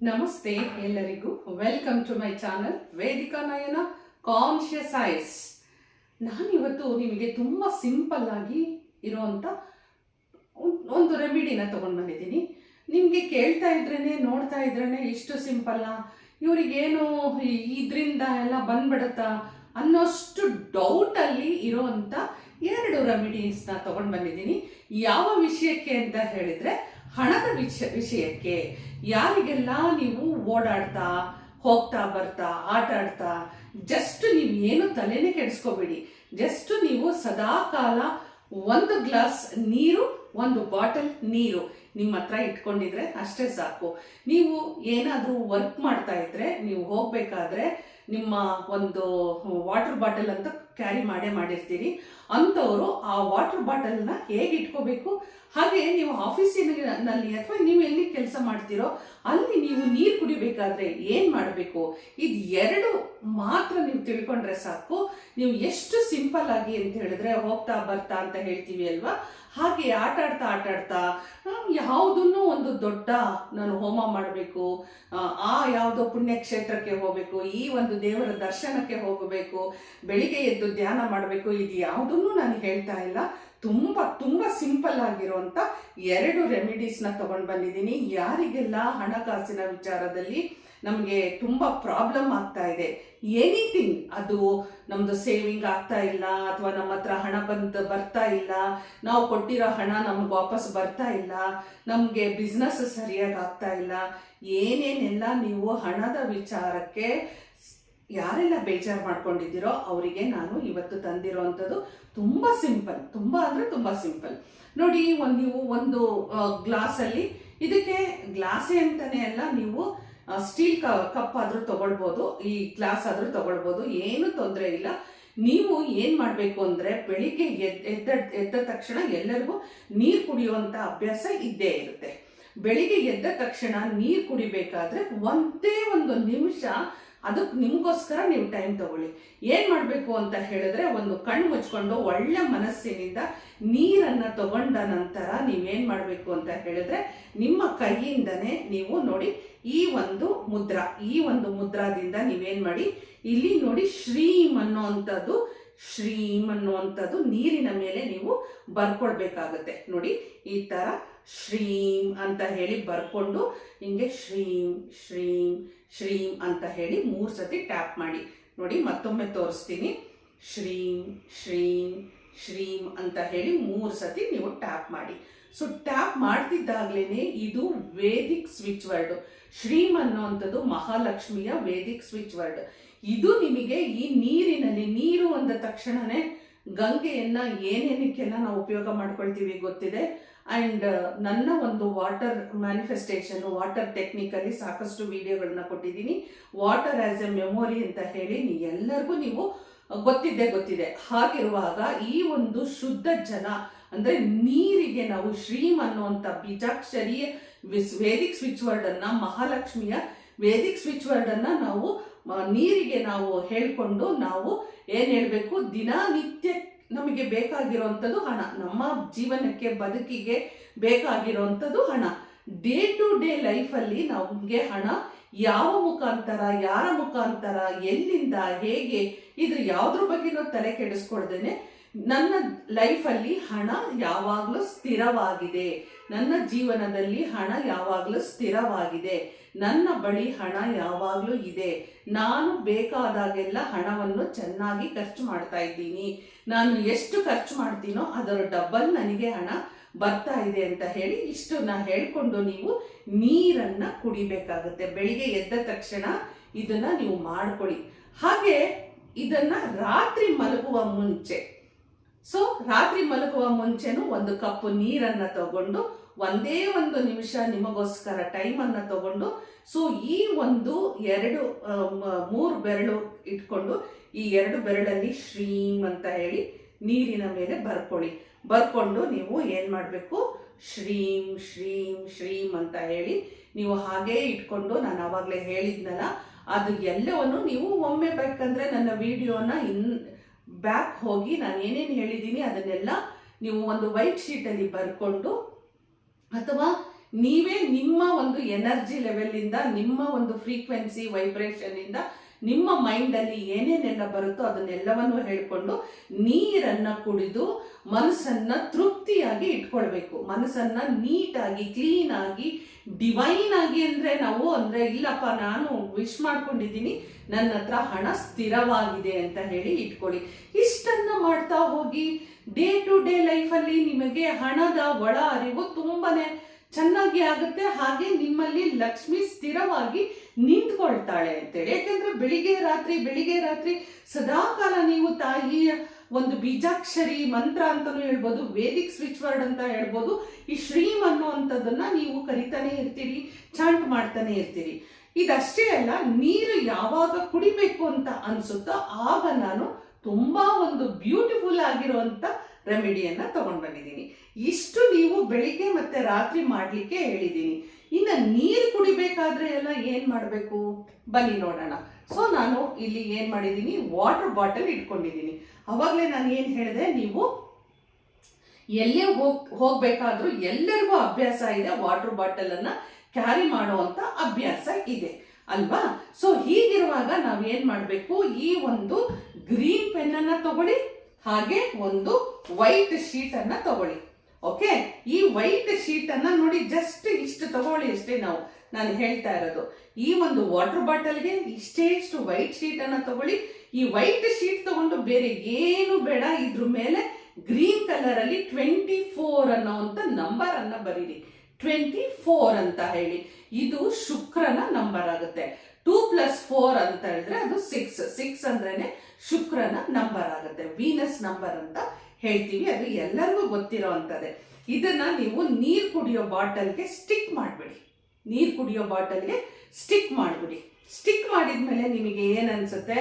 ನಮಸ್ತೆ ಎಲ್ಲರಿಗೂ. Welcome to my channel Vedika Nayana conscious eyes. ನಾನಿವತ್ತು ನಿಮಗೆ ತುಂಬ ಸಿಂಪಲ್ ಆಗಿ ಇರೋವಂಥ ಒಂದು ರೆಮಿಡಿನ ತೊಗೊಂಡು ಬಂದಿದ್ದೀನಿ. ನಿಮಗೆ ಕೇಳ್ತಾ ಇದ್ರೇ ನೋಡ್ತಾ ಇದ್ರೇ ಇಷ್ಟು ಸಿಂಪಲ್ಲ, ಇವರಿಗೇನು ಇದರಿಂದ ಎಲ್ಲ ಬಂದ್ಬಿಡುತ್ತಾ ಅನ್ನೋಷ್ಟು ಡೌಟಲ್ಲಿ ಇರೋವಂಥ 2 ರೆಮಿಡೀಸ್ನ ತೊಗೊಂಡು ಬಂದಿದ್ದೀನಿ. ಯಾವ ವಿಷಯಕ್ಕೆ ಅಂತ ಹೇಳಿದರೆ ಹಣದ ವಿಷಯಕ್ಕೆ. ಯಾರಿಗೆಲ್ಲ ನೀವು ಓಡಾಡ್ತಾ ಹೋಗ್ತಾ ಬರ್ತಾ ಆಟ ಆಡ್ತಾ ಜಸ್ಟ್ ನೀವು ಏನು ತಲೆನೇ ಕೆಡಿಸ್ಕೋಬೇಡಿ, ಜಸ್ಟ್ ನೀವು ಸದಾ ಕಾಲ 1 ಗ್ಲಾಸ್ ನೀರು 1 ಬಾಟಲ್ ನೀರು ನಿಮ್ಮ ಹತ್ರ ಇಟ್ಕೊಂಡಿದ್ರೆ ಅಷ್ಟೇ ಸಾಕು. ನೀವು ಏನಾದರೂ ವರ್ಕ್ ಮಾಡ್ತಾ ಇದ್ರೆ ನೀವು ಹೋಗ್ಬೇಕಾದ್ರೆ ನಿಮ್ಮ ಒಂದು ವಾಟರ್ ಬಾಟಲ್ ಅಂತ ಕ್ಯಾರಿ ಮಾಡಿರ್ತೀರಿ. ಅಂಥವರು ಆ ವಾಟರ್ ಬಾಟಲ್ನ ಹೇಗೆ ಇಟ್ಕೋಬೇಕು, ಹಾಗೆ ನೀವು ಆಫೀಸಿನಲ್ಲಿ ಅಥವಾ ನೀವು ಎಲ್ಲಿ ಕೆಲಸ ಮಾಡ್ತೀರೋ ಅಲ್ಲಿ ನೀವು ನೀರು ಕುಡಿಬೇಕಾದ್ರೆ ಏನು ಮಾಡಬೇಕು, ಇದು 2 ಮಾತ್ರ ನೀವು ತಿಳ್ಕೊಂಡ್ರೆ ಸಾಕು. ನೀವು ಎಷ್ಟು ಸಿಂಪಲ್ ಆಗಿ ಅಂತ ಹೇಳಿದ್ರೆ ಹೋಗ್ತಾ ಬರ್ತಾ ಅಂತ ಹೇಳ್ತೀವಿ ಅಲ್ವಾ, ಹಾಗೆ ಆಟ ಆಡ್ತಾ ಯಾವುದನ್ನು ಒಂದು ದೊಡ್ಡ ನಾನು ಹೋಮ ಮಾಡಬೇಕು, ಯಾವುದೋ ಪುಣ್ಯಕ್ಷೇತ್ರಕ್ಕೆ ಹೋಗಬೇಕು, ಈ ಒಂದು ದೇವರ ದರ್ಶನಕ್ಕೆ ಹೋಗಬೇಕು, ಬೆಳಿಗ್ಗೆ ಎದ್ದು ಧ್ಯಾನ ಮಾಡಬೇಕು, ಇದು ಯಾವುದನ್ನು ನಾನು ಹೇಳ್ತಾ ಇಲ್ಲ. ತುಂಬ ಸಿಂಪಲ್ ಆಗಿರುವಂಥ 2 ರೆಮಿಡೀಸ್ನ ತಗೊಂಡು ಬಂದಿದ್ದೀನಿ. ಯಾರಿಗೆಲ್ಲ ಹಣಕಾಸಿನ ವಿಚಾರದಲ್ಲಿ ನಮಗೆ ತುಂಬ ಪ್ರಾಬ್ಲಮ್ ಆಗ್ತಾ ಇದೆ, ಎನಿಥಿಂಗ್, ಅದು ನಮ್ಮದು ಸೇವಿಂಗ್ ಆಗ್ತಾ ಇಲ್ಲ ಅಥವಾ ನಮ್ಮ ಹತ್ರ ಹಣ ಬರ್ತಾ ಇಲ್ಲ, ನಾವು ಕೊಟ್ಟಿರೋ ಹಣ ನಮ್ಗೆ ವಾಪಸ್ ಬರ್ತಾ ಇಲ್ಲ, ನಮಗೆ ಬಿಸ್ನೆಸ್ ಸರಿಯಾಗಿ ಆಗ್ತಾ ಇಲ್ಲ, ಏನೇನೆಲ್ಲ ನೀವು ಹಣದ ವಿಚಾರಕ್ಕೆ ಯಾರೆಲ್ಲ ಬೇಜಾರು ಮಾಡ್ಕೊಂಡಿದ್ದೀರೋ ಅವರಿಗೆ ನಾನು ಇವತ್ತು ತಂದಿರೋವಂಥದ್ದು ತುಂಬ ಸಿಂಪಲ್, ತುಂಬ ಸಿಂಪಲ್. ನೋಡಿ, ನೀವು ಒಂದು ಗ್ಲಾಸಲ್ಲಿ, ಇದಕ್ಕೆ ಗ್ಲಾಸೇ ಅಂತಲೇ ಅಲ್ಲ, ನೀವು ಸ್ಟೀಲ್ ಕಪ್ ಆದರೂ ತಗೊಳ್ಬೋದು, ಈ ಗ್ಲಾಸ್ ಆದರೂ ತಗೊಳ್ಬೋದು, ಏನು ತೊಂದರೆ ಇಲ್ಲ. ನೀವು ಏನು ಮಾಡಬೇಕು ಅಂದರೆ ಬೆಳಿಗ್ಗೆ ಎದ್ದ ತಕ್ಷಣ ಎಲ್ಲರಿಗೂ ನೀರು ಕುಡಿಯುವಂಥ ಅಭ್ಯಾಸ ಇದ್ದೇ ಇರುತ್ತೆ. ಬೆಳಿಗ್ಗೆ ಎದ್ದ ತಕ್ಷಣ ನೀರು ಕುಡಿಬೇಕಾದ್ರೆ ಒಂದೇ 1 ನಿಮಿಷ ಅದಕ್ಕೆ ನಿಮಗೋಸ್ಕರ ನೀವು ಟೈಮ್ ತಗೊಳ್ಳಿ. ಏನು ಮಾಡಬೇಕು ಅಂತ ಹೇಳಿದ್ರೆ, ಒಂದು ಕಣ್ಣು ಮುಚ್ಕೊಂಡು ಒಳ್ಳೆ ಮನಸ್ಸಿನಿಂದ ನೀರನ್ನು ತಗೊಂಡ ನಂತರ ನೀವೇನು ಮಾಡಬೇಕು ಅಂತ ಹೇಳಿದ್ರೆ, ನಿಮ್ಮ ಕೈಯಿಂದನೇ ನೀವು ನೋಡಿ ಈ ಒಂದು ಮುದ್ರಾದಿಂದ ನೀವೇನು ಮಾಡಿ, ಇಲ್ಲಿ ನೋಡಿ ಶ್ರೀಮ್ ಅನ್ನುವಂಥದ್ದು ನೀರಿನ ಮೇಲೆ ನೀವು ಬರ್ಕೊಳ್ಬೇಕಾಗತ್ತೆ. ನೋಡಿ, ಈ ಥರ ಶ್ರೀಮ್ ಅಂತ ಹೇಳಿ ಬರ್ಕೊಂಡು ಹಿಂಗೆ ಶ್ರೀಮ್ ಶ್ರೀಮ್ ಶ್ರೀಮ್ ಅಂತ ಹೇಳಿ 3 ಸತಿ ಟ್ಯಾಪ್ ಮಾಡಿ. ನೋಡಿ, ಮತ್ತೊಮ್ಮೆ ತೋರಿಸ್ತೀನಿ. ಶ್ರೀಮ್ ಶ್ರೀಮ್ ಶ್ರೀಮ್ ಅಂತ ಹೇಳಿ 3 ಸತಿ ನೀವು ಟ್ಯಾಪ್ ಮಾಡಿ. ಸೊ ಟ್ಯಾಪ್ ಮಾಡ್ತಿದ್ದಾಗಲೇ ಇದು ವೇದಿಕ್ ಸ್ವಿಚ್ ವರ್ಡ್. ಶ್ರೀಮ್ ಅನ್ನುವಂಥದ್ದು ಮಹಾಲಕ್ಷ್ಮಿಯ ವೇದಿಕ್ ಸ್ವಿಚ್ ವರ್ಡ್. ಇದು ನಿಮಗೆ ಈ ನೀರಿನಲ್ಲಿ, ನೀರು ಅಂದ ತಕ್ಷಣನೇ ಗಂಗೆಯನ್ನು ಏನೇನಕ್ಕೆಲ್ಲ ನಾವು ಉಪಯೋಗ ಮಾಡ್ಕೊಳ್ತೀವಿ ಗೊತ್ತಿದೆ. ಆ್ಯಂಡ್ ನನ್ನ ಒಂದು ವಾಟರ್ ಮ್ಯಾನಿಫೆಸ್ಟೇಷನ್, ವಾಟರ್ ಟೆಕ್ನಿಕಲ್ಲಿ ಸಾಕಷ್ಟು ವಿಡಿಯೋಗಳನ್ನ ಕೊಟ್ಟಿದ್ದೀನಿ. ವಾಟರ್ ಆ್ಯಸ್ ಎ ಮೆಮೊರಿ ಅಂತ ಹೇಳಿ ಎಲ್ಲರಿಗೂ ನೀವು ಗೊತ್ತಿದೆ. ಹಾಗಿರುವಾಗ ಈ ಒಂದು ಶುದ್ಧ ಜಲ ಅಂದರೆ ನೀರಿಗೆ ನಾವು ಶ್ರೀಮ್ ಅನ್ನುವಂಥ ಬೀಜಾಕ್ಷರಿಯ ವೇದಿಕ್ ಸ್ವಿಚ್ ವರ್ಡನ್ನು, ಮಹಾಲಕ್ಷ್ಮಿಯ ವೇದಿಕ್ ಸ್ವಿಚ್ ವರ್ಡನ್ನು ನಾವು ನೀರಿಗೆ ನಾವು ಹೇಳಿಕೊಂಡು ನಾವು ಏನು ಹೇಳಬೇಕು, ದಿನನಿತ್ಯ ನಮಗೆ ಬೇಕಾಗಿರೋವಂಥದ್ದು ಹಣ, ನಮ್ಮ ಜೀವನಕ್ಕೆ ಬದುಕಿಗೆ ಬೇಕಾಗಿರೋವಂಥದ್ದು ಹಣ. ಡೇ ಟು ಡೇ ಲೈಫಲ್ಲಿ ನಮಗೆ ಹಣ ಯಾವ ಮುಖಾಂತರ, ಯಾರ ಮುಖಾಂತರ, ಎಲ್ಲಿಂದ, ಹೇಗೆ, ಇದು ಯಾವುದ್ರ ಬಗ್ಗೆನೂ ತಲೆ ಕೆಡಿಸ್ಕೊಳ್ದೇನೆ ನನ್ನ ಲೈಫಲ್ಲಿ ಹಣ ಯಾವಾಗಲೂ ಸ್ಥಿರವಾಗಿದೆ, ನನ್ನ ಜೀವನದಲ್ಲಿ ಹಣ ಯಾವಾಗಲೂ ಸ್ಥಿರವಾಗಿದೆ, ನನ್ನ ಬಳಿ ಹಣ ಯಾವಾಗಲೂ ಇದೆ, ನಾನು ಬೇಕಾದಾಗೆಲ್ಲ ಹಣವನ್ನು ಚೆನ್ನಾಗಿ ಖರ್ಚು ಮಾಡ್ತಾ ಇದ್ದೀನಿ, ನಾನು ಎಷ್ಟು ಖರ್ಚು ಮಾಡ್ತೀನೋ ಅದರ ಡಬಲ್ ನನಗೆ ಹಣ ಬರ್ತಾ ಇದೆ ಅಂತ ಹೇಳಿ ಇಷ್ಟನ್ನ ಹೇಳ್ಕೊಂಡು ನೀವು ನೀರನ್ನು ಕುಡಿಬೇಕಾಗುತ್ತೆ. ಬೆಳಿಗ್ಗೆ ಎದ್ದ ತಕ್ಷಣ ಇದನ್ನು ನೀವು ಮಾಡ್ಕೊಳ್ಳಿ. ಹಾಗೆ ಇದನ್ನು ರಾತ್ರಿ ಮಲಗುವ ಮುಂಚೆನೂ 1 ಕಪ್ ನೀರನ್ನು ತಗೊಂಡು ಒಂದೇ 1 ನಿಮಿಷ ನಿಮಗೋಸ್ಕರ ಟೈಮನ್ನು ತಗೊಂಡು, ಸೊ ಈ 3 ಬೆರಳು ಇಟ್ಕೊಂಡು ಈ 2 ಬೆರಳಲ್ಲಿ ಶ್ರೀಮ್ ಅಂತ ಹೇಳಿ ನೀರಿನ ಮೇಲೆ ಬರ್ಕೊಂಡು ನೀವು ಏನು ಮಾಡಬೇಕು, ಶ್ರೀಮ್ ಶ್ರೀಮ್ ಶ್ರೀಮ್ ಅಂತ ಹೇಳಿ ನೀವು ಹಾಗೇ ಇಟ್ಕೊಂಡು, ನಾನು ಆವಾಗಲೇ ಹೇಳಿದ್ನಲ್ಲ, ಅದು ಎಲ್ಲವನ್ನು ನೀವು ಒಮ್ಮೆ ಬೇಕಂದರೆ ನನ್ನ ವಿಡಿಯೋನ ಬ್ಯಾಕ್ ಹೋಗಿ ನಾನು ಏನೇನು ಹೇಳಿದ್ದೀನಿ ಅದನ್ನೆಲ್ಲ ನೀವು ಒಂದು ವೈಟ್ ಶೀಟಲ್ಲಿ ಬರ್ಕೊಂಡು, ಅಥವಾ ನೀವೇ ನಿಮ್ಮ ಒಂದು ಎನರ್ಜಿ ಲೆವೆಲಿಂದ, ನಿಮ್ಮ ಒಂದು ಫ್ರೀಕ್ವೆನ್ಸಿ ವೈಬ್ರೇಷನ್ ಇಂದ ನಿಮ್ಮ ಮೈಂಡಲ್ಲಿ ಏನೇನೆಲ್ಲ ಬರುತ್ತೋ ಅದನ್ನೆಲ್ಲವನ್ನು ಹೇಳ್ಕೊಂಡು ನೀರನ್ನು ಕುಡಿದು ಮನಸ್ಸನ್ನ ತೃಪ್ತಿಯಾಗಿ ಇಟ್ಕೊಳ್ಬೇಕು. ಮನಸ್ಸನ್ನ ನೀಟಾಗಿ, ಕ್ಲೀನ್ ಆಗಿ, ಡಿವೈನ್ ಆಗಿ ಅಂದ್ರೆ ಇಲ್ಲಪ್ಪ ನಾನು ವಿಶ್ ಮಾಡ್ಕೊಂಡಿದ್ದೀನಿ, ನನ್ನ ಹತ್ರ ಹಣ ಸ್ಥಿರವಾಗಿದೆ ಅಂತ ಹೇಳಿ ಇಟ್ಕೊಳ್ಳಿ. ಇಷ್ಟನ್ನ ಮಾಡ್ತಾ ಹೋಗಿ ಡೇ ಟು ಡೇ ಲೈಫಲ್ಲಿ ನಿಮಗೆ ಹಣದ ಒಳ ಅರಿವು ತುಂಬಾನೇ ಚೆನ್ನಾಗಿ ಆಗುತ್ತೆ. ಹಾಗೆ ನಿಮ್ಮಲ್ಲಿ ಲಕ್ಷ್ಮಿ ಸ್ಥಿರವಾಗಿ ನಿಂತ್ಕೊಳ್ತಾಳೆ ಅಂತೇಳಿ. ಯಾಕಂದ್ರೆ ಬೆಳಿಗ್ಗೆ ರಾತ್ರಿ ಸದಾಕಾಲ ನೀವು ತಾಯಿಯ ಒಂದು ಬೀಜಾಕ್ಷರಿ ಮಂತ್ರ ಅಂತಾನು ಹೇಳ್ಬೋದು, ವೇದಿಕ್ ಸ್ವಿಚ್ ವರ್ಡ್ ಅಂತ ಹೇಳ್ಬೋದು, ಈ ಶ್ರೀಮ್ ಅನ್ನುವಂಥದ್ದನ್ನ ನೀವು ಕರಿತಾನೆ ಇರ್ತೀರಿ, ಚಾಂಟ್ ಮಾಡ್ತಾನೆ ಇರ್ತೀರಿ. ಇದಷ್ಟೇ ಅಲ್ಲ, ನೀರು ಯಾವಾಗ ಕುಡಿಬೇಕು ಅಂತ ಅನ್ಸುತ್ತೋ ಆಗ ನಾನು ತುಂಬಾ ಒಂದು ಬ್ಯೂಟಿಫುಲ್ ಆಗಿರುವಂತ ರೆಮಿಡಿಯನ್ನ ತಗೊಂಡ್ ಬಂದಿದ್ದೀನಿ. ಇಷ್ಟು ನೀವು ಬೆಳಿಗ್ಗೆ ಮತ್ತೆ ರಾತ್ರಿ ಮಾಡ್ಲಿಕ್ಕೆ ಹೇಳಿದ್ದೀನಿ. ಇನ್ನು ನೀರು ಕುಡಿಬೇಕಾದ್ರೆ ಎಲ್ಲ ಏನ್ ಮಾಡಬೇಕು ಬನ್ನಿ ನೋಡೋಣ. ಸೊ ನಾನು ಇಲ್ಲಿ ಏನ್ ಮಾಡಿದ್ದೀನಿ, ವಾಟರ್ ಬಾಟಲ್ ಇಟ್ಕೊಂಡಿದ್ದೀನಿ. ಅವಾಗಲೇ ನಾನು ಏನ್ ಹೇಳಿದೆ, ನೀವು ಎಲ್ಲೇ ಹೋಗ್ಬೇಕಾದ್ರೂ ಎಲ್ಲರಿಗೂ ಅಭ್ಯಾಸ ಇದೆ, ವಾಟರ್ ಬಾಟಲ್ ಅನ್ನ ಕ್ಯಾರಿ ಮಾಡುವಂತ ಅಭ್ಯಾಸ ಇದೆ ಅಲ್ವಾ? ಸೊ ಹೀಗಿರುವಾಗ ನಾವ್ ಏನ್ ಮಾಡ್ಬೇಕು, ಈ ಒಂದು ಗ್ರೀನ್ ಪೆನ್ ಅನ್ನ ತಗೊಳ್ಳಿ, ಹಾಗೆ ಒಂದು ವೈಟ್ ಶೀಟ್ ಅನ್ನ ತಗೊಳ್ಳಿ. ಓಕೆ, ಈ ವೈಟ್ ಶೀಟ್ ಅನ್ನ ನೋಡಿ, ಜಸ್ಟ್ ಇಷ್ಟು ತಗೊಳ್ಳಿ ಅಷ್ಟೇ. ನಾನು ಹೇಳ್ತಾ ಇರೋದು ಈ ಒಂದು ವಾಟರ್ ಬಾಟಲ್ಗೆ ಇಷ್ಟು ವೈಟ್ ಶೀಟ್ ಅನ್ನ ತಗೊಳ್ಳಿ. ಈ ವೈಟ್ ಶೀಟ್ ತಗೊಂಡು ಬೇರೆ ಏನು ಬೇಡ, ಇದ್ರ ಮೇಲೆ ಗ್ರೀನ್ ಕಲರ್ ಅಲ್ಲಿ 24 ಅನ್ನೋಂತ ನಂಬರ್ ಅನ್ನ ಬರೀರಿ. 24 ಅಂತ ಹೇಳಿ, ಇದು ಶುಕ್ರನ ನಂಬರ್ ಆಗುತ್ತೆ. 2 + 4 ಅಂತ ಹೇಳಿದ್ರೆ ಅದು 6 ಅಂದ್ರೇನೆ ಶುಕ್ರನ ನಂಬರ್ ಆಗುತ್ತೆ. ವೀನಸ್ ನಂಬರ್ ಅಂತ ಹೇಳ್ತೀವಿ, ಅದು ಎಲ್ಲರಿಗೂ ಗೊತ್ತಿರೋ ಅಂತದೆ. ಇದನ್ನ ನೀವು ನೀರ್ ಕುಡಿಯೋ ಬಾಟಲ್ಗೆ ಸ್ಟಿಕ್ ಮಾಡ್ಬಿಡಿ. ಸ್ಟಿಕ್ ಮಾಡಿದ್ಮೇಲೆ ನಿಮಗೆ ಏನ್ ಅನ್ಸುತ್ತೆ,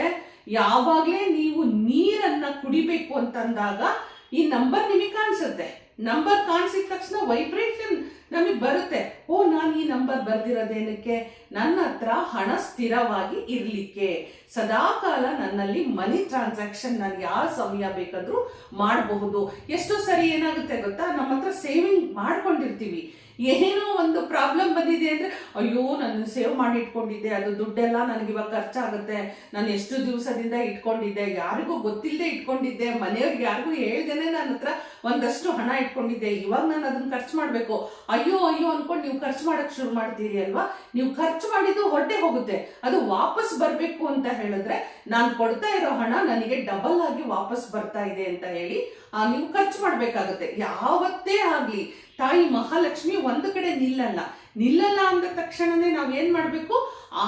ಯಾವಾಗ್ಲೇ ನೀವು ನೀರನ್ನ ಕುಡಿಬೇಕು ಅಂತಂದಾಗ ಈ ನಂಬರ್ ನಿಮಗೆ ಕಾಣಿಸುತ್ತೆ. ನಂಬರ್ ಕಾಣಿಸಿದ ತಕ್ಷಣ ವೈಬ್ರೇಷನ್ ನಮಗೆ ಬರುತ್ತೆ. ಓ, ನಾನು ಈ ನಂಬರ್ ಬರ್ದಿರೋದೇನಕ್ಕೆ, ನನ್ನ ಹತ್ರ ಹಣ ಸ್ಥಿರವಾಗಿ ಇರ್ಲಿಕ್ಕೆ, ಸದಾಕಾಲ ನನ್ನಲ್ಲಿ ಮನಿ ಟ್ರಾನ್ಸಾಕ್ಷನ್ ನಾನು ಯಾವ ಸಮಯ ಬೇಕಾದ್ರೂ ಮಾಡಬಹುದು. ಎಷ್ಟೋ ಸರಿ ಏನಾಗುತ್ತೆ ಗೊತ್ತಾ, ನಮ್ಮ ಹತ್ರ ಸೇವಿಂಗ್ ಮಾಡ್ಕೊಂಡಿರ್ತೀವಿ, ಏನೋ ಒಂದು ಪ್ರಾಬ್ಲಮ್ ಬಂದಿದೆ ಅಂದ್ರೆ, ಅಯ್ಯೋ ನಾನು ಸೇವ್ ಮಾಡಿ ಇಟ್ಕೊಂಡಿದ್ದೆ, ಅದು ದುಡ್ಡೆಲ್ಲ ನನಗೆ ಇವಾಗ ಖರ್ಚಾಗುತ್ತೆ, ನಾನು ಎಷ್ಟು ದಿವಸದಿಂದ ಇಟ್ಕೊಂಡಿದ್ದೆ, ಯಾರಿಗೂ ಗೊತ್ತಿಲ್ಲದೆ ಇಟ್ಕೊಂಡಿದ್ದೆ, ಮನೆಯವ್ರಿಗೆ ಯಾರಿಗೂ ಹೇಳ್ದೇನೆ ನನ್ನ ಹತ್ರ ಒಂದಷ್ಟು ಹಣ ಇಟ್ಕೊಂಡಿದ್ದೆ, ಇವಾಗ ನಾನು ಅದನ್ನ ಖರ್ಚು ಮಾಡ್ಬೇಕು, ಅಯ್ಯೋ ಅನ್ಕೊಂಡು ನೀವು ಖರ್ಚು ಮಾಡಕ್ ಶುರು ಮಾಡ್ತೀರಿ ಅಲ್ವಾ? ನೀವು ಖರ್ಚು ಮಾಡಿದ್ದು ಹೊಟ್ಟೆ ಹೋಗುತ್ತೆ, ಅದು ವಾಪಸ್ ಬರ್ಬೇಕು ಅಂತ ಹೇಳಿದ್ರೆ ನಾನು ಕೊಡ್ತಾ ಇರೋ ಹಣ ನನಗೆ ಡಬಲ್ ಆಗಿ ವಾಪಸ್ ಬರ್ತಾ ಇದೆ ಅಂತ ಹೇಳಿ ನೀವು ಖರ್ಚು ಮಾಡ್ಬೇಕಾಗುತ್ತೆ. ಯಾವತ್ತೇ ಆಗ್ಲಿ ತಾಯಿ ಮಹಾಲಕ್ಷ್ಮಿ ಒಂದು ಕಡೆ ನಿಲ್ಲಲ್ಲ ಅಂದ ತಕ್ಷಣನೇ ನಾವ್ ಏನ್ ಮಾಡ್ಬೇಕು,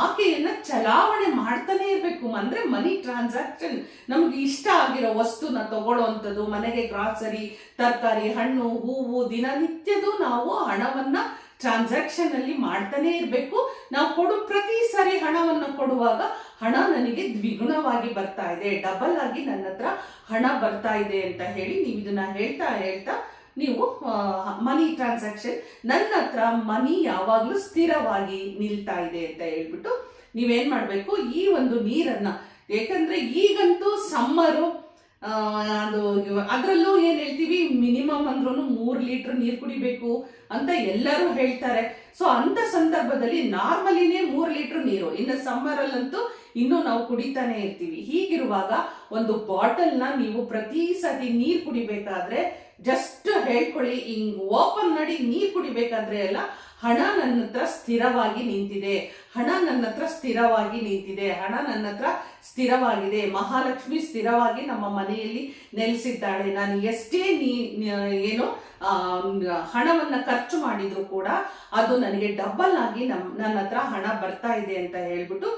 ಆಕೆಯನ್ನ ಚಲಾವಣೆ ಮಾಡ್ತಾನೆ ಇರ್ಬೇಕು. ಅಂದ್ರೆ ಮನಿ ಟ್ರಾನ್ಸಾಕ್ಷನ್, ನಮ್ಗೆ ಇಷ್ಟ ಆಗಿರೋ ವಸ್ತುನ ತಗೊಳ್ಳೋವಂಥದ್ದು, ಮನೆಗೆ ಗ್ರಾಸರಿ, ತರಕಾರಿ, ಹಣ್ಣು, ಹೂವು, ದಿನನಿತ್ಯದು ನಾವು ಹಣವನ್ನ ಟ್ರಾನ್ಸಾಕ್ಷನ್ ಅಲ್ಲಿ ಮಾಡ್ತಾನೆ ಇರ್ಬೇಕು. ನಾವು ಪ್ರತಿ ಸಾರಿ ಹಣವನ್ನು ಕೊಡುವಾಗ ಹಣ ನನಗೆ ದ್ವಿಗುಣವಾಗಿ ಬರ್ತಾ ಇದೆ, ಡಬಲ್ ಆಗಿ ನನ್ನ ಹತ್ರ ಹಣ ಬರ್ತಾ ಇದೆ ಅಂತ ಹೇಳಿ ನೀವು ಇದನ್ನ ಹೇಳ್ತಾ ನೀವು ಮನಿ ಟ್ರಾನ್ಸಾಕ್ಷನ್, ನನ್ನ ಹತ್ರ ಮನಿ ಯಾವಾಗ್ಲೂ ಸ್ಥಿರವಾಗಿ ನಿಲ್ತಾ ಇದೆ ಅಂತ ಹೇಳ್ಬಿಟ್ಟು ನೀವೇನ್ ಮಾಡ್ಬೇಕು, ಈ ಒಂದು ನೀರನ್ನ, ಯಾಕಂದ್ರೆ ಈಗಂತೂ ಸಮ್ಮರು, ಅದ್ರಲ್ಲೂ ಏನ್ ಹೇಳ್ತೀವಿ, ಮಿನಿಮಮ್ ಅಂದ್ರೂ 3 ಲೀಟರ್ ನೀರು ಕುಡಿಬೇಕು ಅಂತ ಎಲ್ಲರೂ ಹೇಳ್ತಾರೆ. ಸೊ ಅಂತ ಸಂದರ್ಭದಲ್ಲಿ ನಾರ್ಮಲಿನೇ 3 ಲೀಟರ್ ನೀರು, ಇನ್ನು ಸಮ್ಮರ್ ಅಲ್ಲಂತೂ ಇನ್ನೂ ನಾವು ಕುಡಿತಾನೆ ಇರ್ತೀವಿ. ಹೀಗಿರುವಾಗ ಒಂದು ಬಾಟಲ್ನ ನೀವು ಪ್ರತಿ ಸತಿ ನೀರು ಕುಡಿಬೇಕಾದ್ರೆ ಜಸ್ಟ್ ಹೇಳ್ಕೊಳ್ಳಿ, ಹಿಂಗ್ ಓಪನ್ ಮಾಡಿ ನೀರು ಕುಡಿಬೇಕಾದ್ರೆ ಎಲ್ಲ, ಹಣ ನನ್ನ ಹತ್ರ ಸ್ಥಿರವಾಗಿ ನಿಂತಿದೆ, ಹಣ ನನ್ನ ಹತ್ರ ಸ್ಥಿರವಾಗಿ ನಿಂತಿದೆ, ಹಣ ನನ್ನ ಹತ್ರ ಸ್ಥಿರವಾಗಿದೆ, ಮಹಾಲಕ್ಷ್ಮಿ ಸ್ಥಿರವಾಗಿ ನಮ್ಮ ಮನೆಯಲ್ಲಿ ನೆಲೆಸಿದ್ದಾಳೆ, ನಾನು ಎಷ್ಟೇ ಏನು ಹಣವನ್ನ ಖರ್ಚು ಮಾಡಿದ್ರು ಕೂಡ ಅದು ನನಗೆ ಡಬಲ್ ಆಗಿ ನನ್ನ ಹತ್ರ ಹಣ ಬರ್ತಾ ಇದೆ ಅಂತ ಹೇಳ್ಬಿಟ್ಟು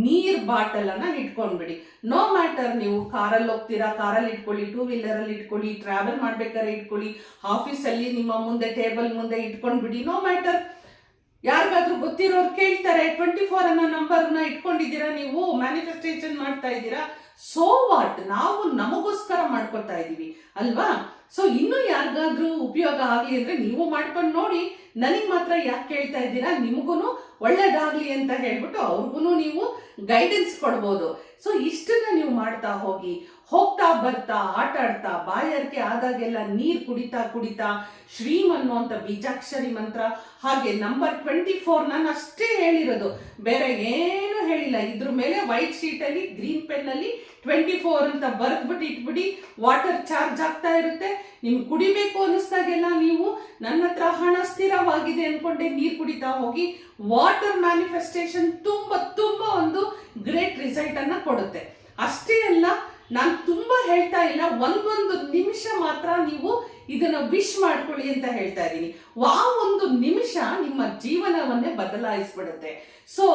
ನೀರ್ ಬಾಟಲ್ ಅನ್ನ ಇಟ್ಕೊಂಡ್ಬಿಡಿ. ನೋ ಮ್ಯಾಟರ್, ನೀವು ಕಾರಲ್ಲಿ ಹೋಗ್ತೀರಾ, ಕಾರಲ್ಲಿ ಇಟ್ಕೊಳ್ಳಿ, 2 ವೀಲರ್ ಅಲ್ಲಿ ಇಟ್ಕೊಳ್ಳಿ, ಟ್ರಾವೆಲ್ ಮಾಡ್ಬೇಕಾದ್ರೆ ಇಟ್ಕೊಳ್ಳಿ, ಆಫೀಸಲ್ಲಿ ನಿಮ್ಮ ಮುಂದೆ ಟೇಬಲ್ ಮುಂದೆ ಇಟ್ಕೊಂಡ್ಬಿಡಿ, ನೋ ಮ್ಯಾಟರ್. ಯಾರಿಗಾದ್ರೂ ಗೊತ್ತಿರೋರು ಕೇಳ್ತಾರೆ, 24 ಅನ್ನೋ ನಂಬರ್ನ ಇಟ್ಕೊಂಡಿದ್ದೀರಾ, ನೀವು ಮ್ಯಾನಿಫೆಸ್ಟೇಷನ್ ಮಾಡ್ತಾ ಇದ್ದೀರಾ, ಸೋ ವಾಟ್, ನಾವು ನಮಗೋಸ್ಕರ ಮಾಡ್ಕೊತಾ ಇದೀವಿ ಅಲ್ವಾ? ಸೊ ಇನ್ನೂ ಯಾರಿಗಾದ್ರೂ ಉಪಯೋಗ ಆಗಲಿ ಅಂದ್ರೆ ನೀವು ಮಾಡ್ಕೊಂಡು ನೋಡಿ. ನನಗೆ ಮಾತ್ರ ಯಾಕೆ ಕೇಳ್ತಾ ಇದ್ದೀರಾ, ನಿಮಗೂ ಒಳ್ಳೇದಾಗ್ಲಿ ಅಂತ ಹೇಳ್ಬಿಟ್ಟು ಅವ್ರಿಗೂ ನೀವು ಗೈಡೆನ್ಸ್ ಕೊಡ್ಬೋದು. ಸೊ ಇಷ್ಟನ್ನ ನೀವು ಮಾಡ್ತಾ ಹೋಗಿ, ಹೋಗ್ತಾ ಬರ್ತಾ ಆಟ ಆಡ್ತಾ ಬಾಯಾರಿಕೆ ಆದಾಗೆಲ್ಲ ನೀರು ಕುಡಿತಾ ಕುಡಿತಾ ಶ್ರೀಮ್ ಅನ್ನುವಂಥ ಬೀಜಾಕ್ಷರಿ ಮಂತ್ರ, ಹಾಗೆ ನಂಬರ್ 24 ನಾನು ಅಷ್ಟೇ ಹೇಳಿರೋದು, ಬೇರೆ ಏನು ಹೇಳಿಲ್ಲ. ಇದ್ರ ಮೇಲೆ ವೈಟ್ ಶೀಟಲ್ಲಿ ಗ್ರೀನ್ ಪೆನ್ನಲ್ಲಿ 24 ಅಂತ ಬರೆದ್ಬಿಟ್ಟು ಇಟ್ಬಿಡಿ. ವಾಟರ್ ಚಾರ್ಜ್ ಆಗ್ತಾ ಇರುತ್ತೆ. ನಿಮ್ಗೆ ಕುಡಿಬೇಕು ಅನ್ನಿಸ್ದಾಗೆಲ್ಲ ನೀವು ನನ್ನ ಹತ್ರ ಹಣ ಸ್ಥಿರವಾಗಿದೆ ಅನ್ಕೊಂಡೆ ನೀರು ಕುಡಿತಾ ಹೋಗಿ. ವಾಟರ್ ಮ್ಯಾನಿಫೆಸ್ಟೇಷನ್ ತುಂಬಾ ತುಂಬಾ ಒಂದು ಗ್ರೇಟ್ ರಿಸಲ್ಟ್ ಅನ್ನ ಕೊಡುತ್ತೆ. ಅಷ್ಟೇ ಅಲ್ಲ, ನಾನು ತುಂಬಾ ಹೇಳ್ತಾ ಇಲ್ಲ, ಒಂದೊಂದು ನಿಮಿಷ ಮಾತ್ರ ನೀವು ಇದನ್ನ ವಿಶ್ ಮಾಡ್ಕೊಳ್ಳಿ ಅಂತ ಹೇಳ್ತಾ ಇದ್ದೀನಿ. ಒಂದು ನಿಮಿಷ ನಿಮ್ಮ ಜೀವನವನ್ನೇ ಬದಲಾಯಿಸ್ಬಿಡುತ್ತೆ. ಸೊ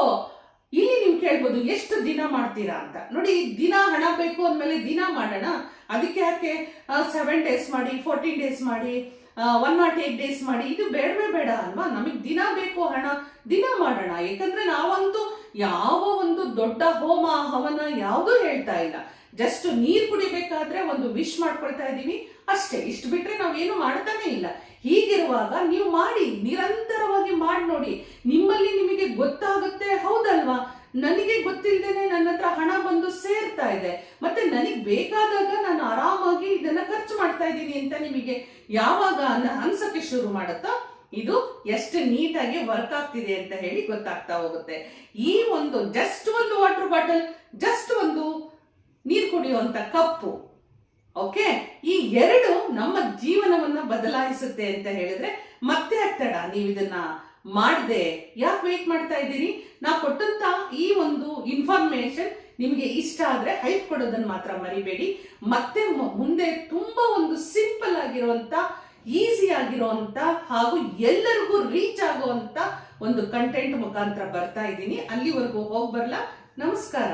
ಇಲ್ಲಿ ನೀವು ಕೇಳ್ಬೋದು ಎಷ್ಟು ದಿನ ಮಾಡ್ತೀರಾ ಅಂತ. ನೋಡಿ, ದಿನ ಹಣ ಬೇಕು ಅಂದಮೇಲೆ ದಿನ ಮಾಡೋಣ, ಅದಕ್ಕೆ ಯಾಕೆ 7 days ಮಾಡಿ, 14 days ಮಾಡಿ, 108 days ಮಾಡಿ, ಇದು ಬೇಡವೇ ಬೇಡ ಅಲ್ವಾ? ನಮಗೆ ದಿನ ಬೇಕು ಹಣ, ದಿನ ಮಾಡೋಣ. ಯಾಕಂದ್ರೆ ನಾವಂತೂ ಯಾವ ಒಂದು ದೊಡ್ಡ ಹೋಮ ಹವನ ಯಾವುದೂ ಹೇಳ್ತಾ ಇಲ್ಲ. ಜಸ್ಟ್ ನೀರು ಕುಡಿಬೇಕಾದ್ರೆ ಒಂದು ವಿಶ್ ಮಾಡ್ಕೊಳ್ತಾ ಇದ್ದೀವಿ ಅಷ್ಟೇ. ಇಷ್ಟು ಬಿಟ್ರೆ ನಾವೇನು ಮಾಡ್ತಾನೆ ಇಲ್ಲ. ಹೀಗಿರುವಾಗ ನೀವು ಮಾಡಿ, ನಿರಂತರವಾಗಿ ಮಾಡಿ ನೋಡಿ, ನಿಮ್ಮಲ್ಲಿ ನಿಮಗೆ ಗೊತ್ತಾಗುತ್ತೆ. ಹೌದಲ್ವಾ, ನನಗೆ ಗೊತ್ತಿಲ್ಲದೇನೆ ನನ್ನ ಹತ್ರ ಹಣ ಬಂದು ಸೇರ್ತಾ ಇದೆ, ಮತ್ತೆ ನನಗೆ ಬೇಕಾದಾಗ ನಾನು ಆರಾಮಾಗಿ ಇದನ್ನ ಖರ್ಚು ಮಾಡ್ತಾ ಇದ್ದೀನಿ ಅಂತ ನಿಮಗೆ ಯಾವಾಗ ಅನ್ಸಕ್ಕೆ ಶುರು ಮಾಡುತ್ತಾ, ಇದು ಎಷ್ಟು ನೀಟಾಗಿ ವರ್ಕ್ ಆಗ್ತಿದೆ ಅಂತ ಹೇಳಿ ಗೊತ್ತಾಗ್ತಾ ಹೋಗುತ್ತೆ. ಈ ಒಂದು ಜಸ್ಟ್ ಒಂದು ವಾಟರ್ ಬಾಟಲ್, ಜಸ್ಟ್ ಒಂದು ನೀರು ಕುಡಿಯುವಂತ ಕಪ್ಪು, ಓಕೆ, ಈ 2 ನಮ್ಮ ಜೀವನವನ್ನ ಬದಲಾಯಿಸುತ್ತೆ ಅಂತ ಹೇಳಿದ್ರೆ ಮತ್ತೆ ಆಗ್ತಡ. ನೀವು ಇದನ್ನ ಮಾಡದೆ ಯಾಕೆ ವೇಟ್ ಮಾಡ್ತಾ ಇದ್ದೀರಿ? ನಾ ಕೊಟ್ಟಂತ ಈ ಒಂದು ಇನ್ಫಾರ್ಮೇಶನ್ ನಿಮಗೆ ಇಷ್ಟ ಆದ್ರೆ ಹೈಪ್ ಕೊಡೋದನ್ನ ಮಾತ್ರ ಮರಿಬೇಡಿ. ಮತ್ತೆ ಮುಂದೆ ತುಂಬಾ ಒಂದು ಸಿಂಪಲ್ ಆಗಿರುವಂತ, ಈಸಿ ಆಗಿರುವಂತ ಹಾಗೂ ಎಲ್ಲರಿಗೂ ರೀಚ್ ಆಗುವಂತ ಒಂದು ಕಂಟೆಂಟ್ ಮುಖಾಂತರ ಬರ್ತಾ ಇದ್ದೀನಿ. ಅಲ್ಲಿವರೆಗೂ ಹೋಗಿ ಬರಲ್ಲ. ನಮಸ್ಕಾರ.